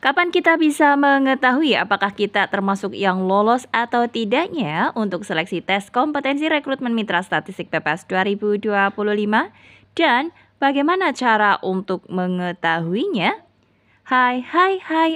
Kapan kita bisa mengetahui apakah kita termasuk yang lolos atau tidaknya untuk seleksi tes kompetensi rekrutmen mitra statistik PPS 2025? Dan bagaimana cara untuk mengetahuinya? Hai,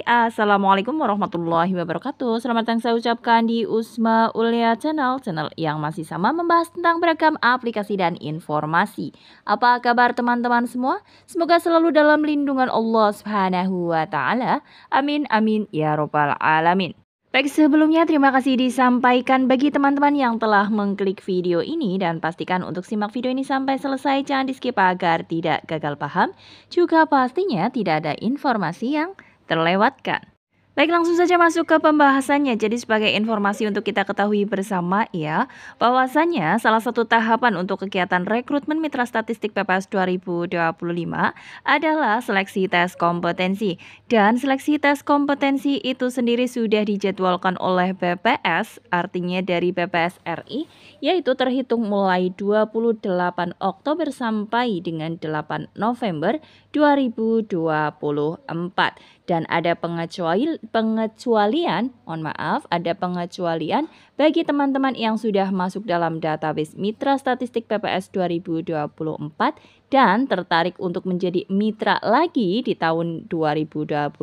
Assalamualaikum warahmatullahi wabarakatuh. Selamat datang saya ucapkan di Usma Ulia Channel yang masih sama membahas tentang beragam aplikasi dan informasi. Apa kabar teman-teman semua? Semoga selalu dalam lindungan Allah Subhanahu wa Ta'ala. Amin, amin, ya Rabbal Alamin. Baik, sebelumnya terima kasih disampaikan bagi teman-teman yang telah mengklik video ini dan pastikan untuk simak video ini sampai selesai, jangan di skip agar tidak gagal paham, juga pastinya tidak ada informasi yang terlewatkan. Baik, langsung saja masuk ke pembahasannya. Jadi sebagai informasi untuk kita ketahui bersama ya, bahwasannya salah satu tahapan untuk kegiatan rekrutmen mitra statistik PPS 2025 adalah seleksi tes kompetensi. Dan seleksi tes kompetensi itu sendiri sudah dijadwalkan oleh BPS, artinya dari BPS RI, yaitu terhitung mulai 28 Oktober sampai dengan 8 November 2024. Dan ada pengecualian bagi teman-teman yang sudah masuk dalam database Mitra Statistik PPS 2024 dan tertarik untuk menjadi mitra lagi di tahun 2025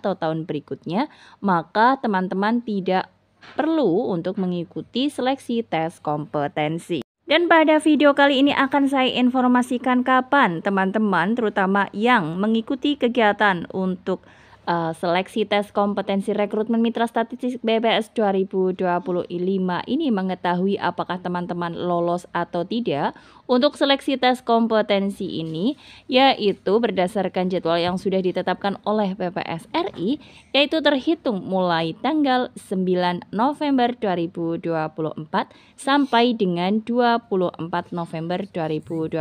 atau tahun berikutnya, maka teman-teman tidak perlu untuk mengikuti seleksi tes kompetensi. Dan pada video kali ini akan saya informasikan kapan teman-teman terutama yang mengikuti kegiatan untuk seleksi tes kompetensi rekrutmen mitra statistik BPS 2025 ini mengetahui apakah teman-teman lolos atau tidak untuk seleksi tes kompetensi ini, yaitu berdasarkan jadwal yang sudah ditetapkan oleh BPS RI, yaitu terhitung mulai tanggal 9 November 2024 sampai dengan 24 November 2024.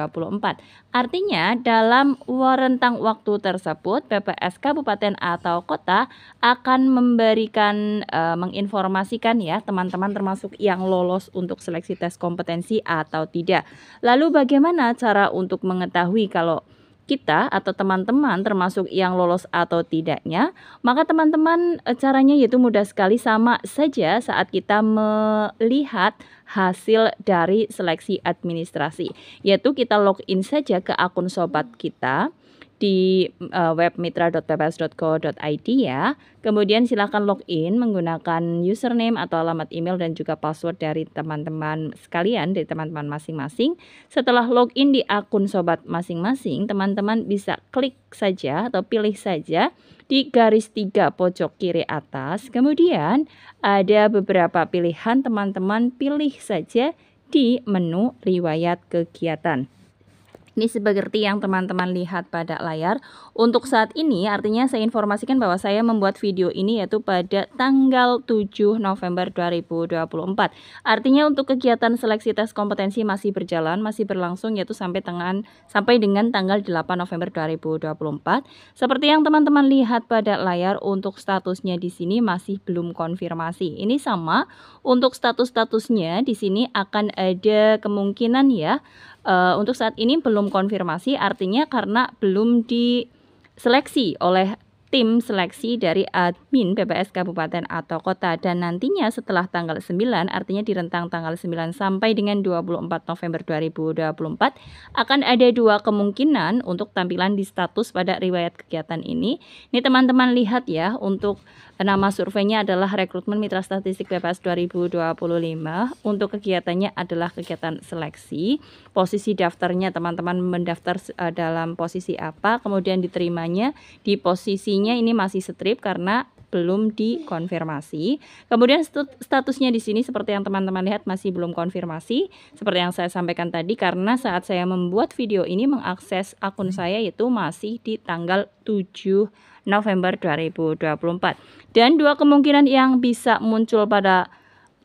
Artinya dalam rentang waktu tersebut BPS Kabupaten atau kota akan memberikan menginformasikan ya teman-teman termasuk yang lolos untuk seleksi tes kompetensi atau tidak. Lalu bagaimana cara untuk mengetahui kalau kita atau teman-teman termasuk yang lolos atau tidaknya? Maka teman-teman caranya yaitu mudah sekali, sama saja saat kita melihat hasil dari seleksi administrasi, yaitu kita login saja ke akun sobat kita di web mitra.pps.co.id ya. Kemudian silakan login menggunakan username atau alamat email dan juga password dari teman-teman sekalian, dari teman-teman masing-masing. Setelah login di akun sobat masing-masing, teman-teman bisa klik saja atau pilih saja di garis 3 pojok kiri atas. Kemudian ada beberapa pilihan, teman-teman pilih saja di menu riwayat kegiatan. Ini seperti yang teman-teman lihat pada layar. Untuk saat ini artinya saya informasikan bahwa saya membuat video ini yaitu pada tanggal 7 November 2024. Artinya untuk kegiatan seleksi tes kompetensi masih berjalan, masih berlangsung yaitu sampai dengan tanggal 8 November 2024. Seperti yang teman-teman lihat pada layar, untuk statusnya di sini masih belum konfirmasi. Ini sama untuk statusnya di sini akan ada kemungkinan ya. Untuk saat ini belum konfirmasi, artinya karena belum diseleksi oleh tim seleksi dari admin PPS Kabupaten atau Kota. Dan nantinya setelah tanggal 9, artinya di rentang tanggal 9 sampai dengan 24 November 2024 akan ada dua kemungkinan untuk tampilan di status pada riwayat kegiatan ini. Ini teman-teman lihat ya, untuk nama surveinya adalah rekrutmen mitra statistik PPS 2025. Untuk kegiatannya adalah kegiatan seleksi. Posisi daftarnya teman-teman mendaftar dalam posisi apa, kemudian diterimanya di posisinya ini masih strip karena belum dikonfirmasi. Kemudian statusnya di sini seperti yang teman-teman lihat masih belum konfirmasi. Seperti yang saya sampaikan tadi, karena saat saya membuat video ini mengakses akun saya itu masih di tanggal 7 November 2024. Dan dua kemungkinan yang bisa muncul pada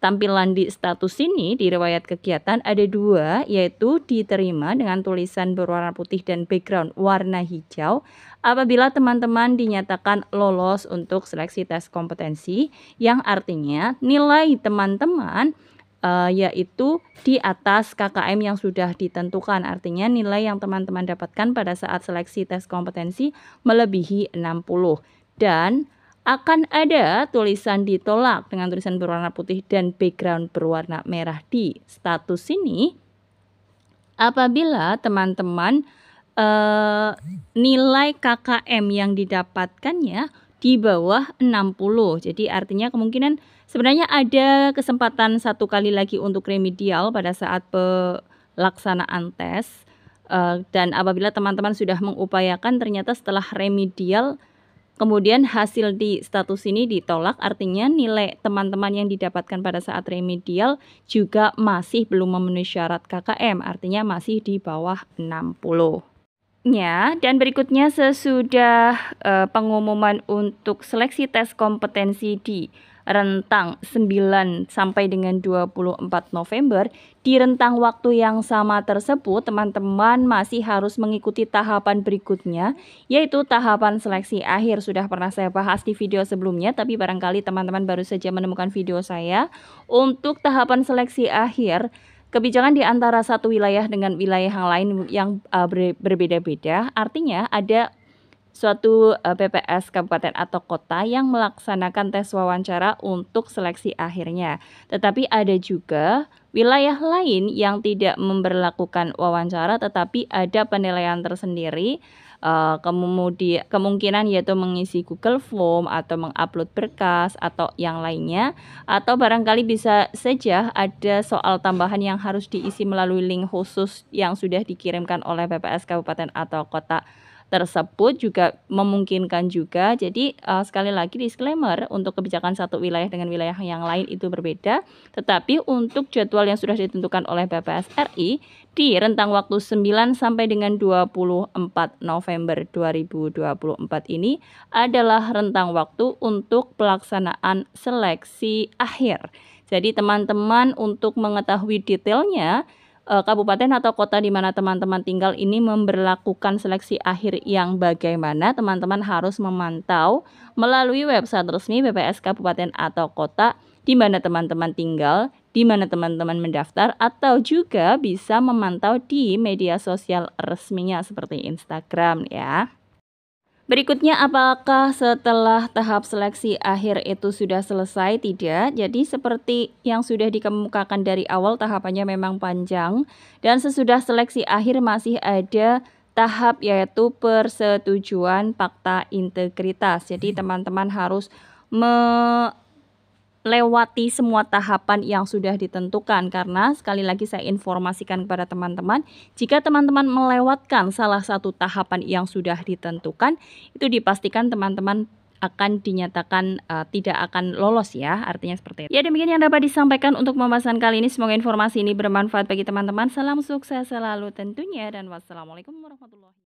tampilan di status ini di riwayat kegiatan ada dua, yaitu diterima dengan tulisan berwarna putih dan background warna hijau apabila teman-teman dinyatakan lolos untuk seleksi tes kompetensi, yang artinya nilai teman-teman yaitu di atas KKM yang sudah ditentukan. Artinya nilai yang teman-teman dapatkan pada saat seleksi tes kompetensi melebihi 60. dan akan ada tulisan ditolak dengan tulisan berwarna putih dan background berwarna merah di status ini apabila teman-teman nilai KKM yang didapatkannya di bawah 60. Jadi artinya kemungkinan sebenarnya ada kesempatan satu kali lagi untuk remedial pada saat pelaksanaan tes. Dan apabila teman-teman sudah mengupayakan ternyata setelah remedial kemudian hasil di status ini ditolak, artinya nilai teman-teman yang didapatkan pada saat remedial juga masih belum memenuhi syarat KKM, artinya masih di bawah 60. Dan berikutnya sesudah pengumuman untuk seleksi tes kompetensi di rentang 9 sampai dengan 24 November, di rentang waktu yang sama tersebut teman-teman masih harus mengikuti tahapan berikutnya, yaitu tahapan seleksi akhir. Sudah pernah saya bahas di video sebelumnya, tapi barangkali teman-teman baru saja menemukan video saya. Untuk tahapan seleksi akhir, kebijakan di antara satu wilayah dengan wilayah yang lain yang berbeda-beda, artinya ada suatu PPS kabupaten atau kota yang melaksanakan tes wawancara untuk seleksi akhirnya. Tetapi ada juga wilayah lain yang tidak memberlakukan wawancara tetapi ada penilaian tersendiri. Kemudian kemungkinan yaitu mengisi Google Form atau mengupload berkas atau yang lainnya, atau barangkali bisa saja ada soal tambahan yang harus diisi melalui link khusus yang sudah dikirimkan oleh PPS kabupaten atau kota tersebut juga memungkinkan juga. Jadi sekali lagi disclaimer, untuk kebijakan satu wilayah dengan wilayah yang lain itu berbeda, tetapi untuk jadwal yang sudah ditentukan oleh BPS RI di rentang waktu 9 sampai dengan 24 November 2024 ini adalah rentang waktu untuk pelaksanaan seleksi akhir. Jadi teman-teman untuk mengetahui detailnya, kabupaten atau kota di mana teman-teman tinggal ini memberlakukan seleksi akhir yang bagaimana, teman-teman harus memantau melalui website resmi BPS kabupaten atau kota di mana teman-teman tinggal, di mana teman-teman mendaftar, atau juga bisa memantau di media sosial resminya seperti Instagram ya. Berikutnya, apakah setelah tahap seleksi akhir itu sudah selesai? Tidak. Jadi seperti yang sudah dikemukakan dari awal, tahapannya memang panjang dan sesudah seleksi akhir masih ada tahap yaitu persetujuan fakta integritas. Jadi teman-teman harus lewati semua tahapan yang sudah ditentukan, karena sekali lagi saya informasikan kepada teman-teman, jika teman-teman melewatkan salah satu tahapan yang sudah ditentukan, itu dipastikan teman-teman akan dinyatakan tidak akan lolos ya, artinya seperti itu. Ya, demikian yang dapat disampaikan untuk pembahasan kali ini. Semoga informasi ini bermanfaat bagi teman-teman. Salam sukses selalu tentunya dan wassalamualaikum warahmatullahi wabarakatuh.